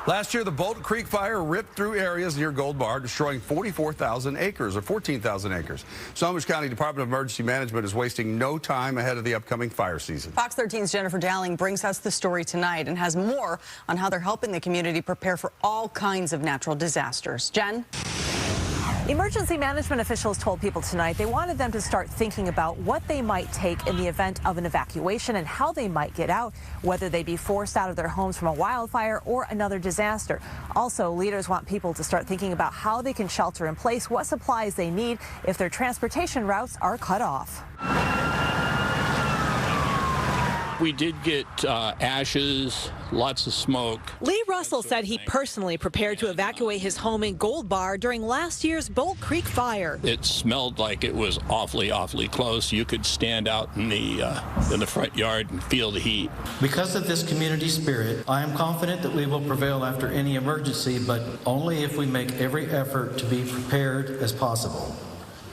Last year, the Bolt Creek fire ripped through areas near Gold Bar, destroying 44,000 acres or 14,000 acres. Snohomish County Department of Emergency Management is wasting no time ahead of the upcoming fire season. Fox 13's Jennifer Dowling brings us the story tonight and has more on how they're helping the community prepare for all kinds of natural disasters. Jen? Emergency management officials told people tonight they wanted them to start thinking about what they might take in the event of an evacuation and how they might get out, whether they be forced out of their homes from a wildfire or another disaster. Also, leaders want people to start thinking about how they can shelter in place, what supplies they need if their transportation routes are cut off. We did get ashes, lots of smoke. Lee Russell said he personally prepared to evacuate his home in Gold Bar during last year's Bolt Creek fire. It smelled like it was awfully close. You could stand out in the front yard and feel the heat. Because of this community spirit, I am confident that we will prevail after any emergency, but only if we make every effort to be prepared as possible,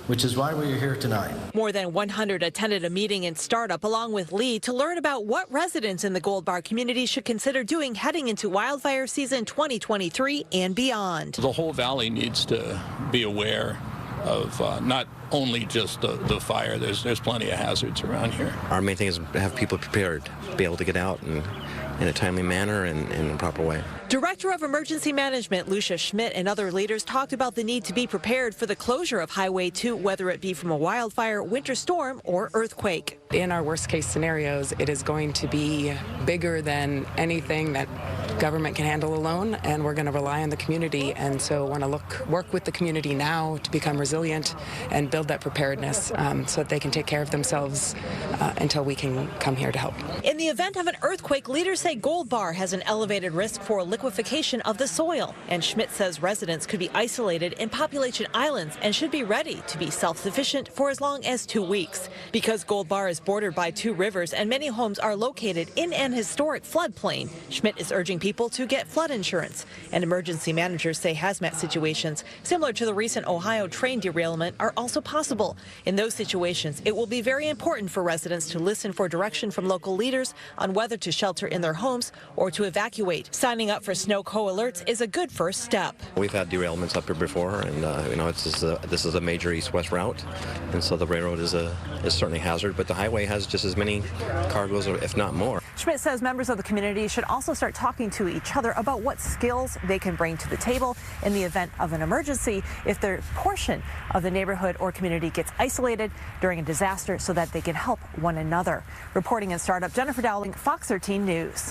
which is why we are here tonight. More than 100 attended a meeting in Startup along with Lee to learn about what residents in the Gold Bar community should consider doing heading into wildfire season 2023 and beyond. The whole valley needs to be aware of not only just the fire. There's plenty of hazards around here. Our main thing is to have people prepared, be able to get out and in a timely manner and in a proper way. Director of Emergency Management Lucia Schmidt and other leaders talked about the need to be prepared for the closure of Highway 2, whether it be from a wildfire, winter storm, or earthquake. In our worst case scenarios, it is going to be bigger than anything that government can handle alone, and we're going to rely on the community, and so want to work with the community now to become resilient and build that preparedness so that they can take care of themselves until we can come here to help. In the event of an earthquake, leaders say Gold Bar has an elevated risk for liquefaction of the soil, and Schmidt says residents could be isolated in population islands and should be ready to be self-sufficient for as long as 2 weeks. Because Gold Bar is bordered by 2 rivers and many homes are located in an historic floodplain, Schmidt is urging people to get flood insurance. And emergency managers say hazmat situations similar to the recent Ohio train derailment are also possible. In those situations, it will be very important for residents to listen for direction from local leaders on whether to shelter in their homes or to evacuate. Signing up for Snow Co alerts is a good first step. We've had derailments up here before, and this is a major east-west route, and so the railroad is certainly a hazard, but the highway has just as many cargoes, or if not more. Schmidt says members of the community should also start talking to each other about what skills they can bring to the table in the event of an emergency if their portion of the neighborhood or community gets isolated during a disaster, so that they can help one another. Reporting in Startup, Jennifer Dowling, Fox 13 News.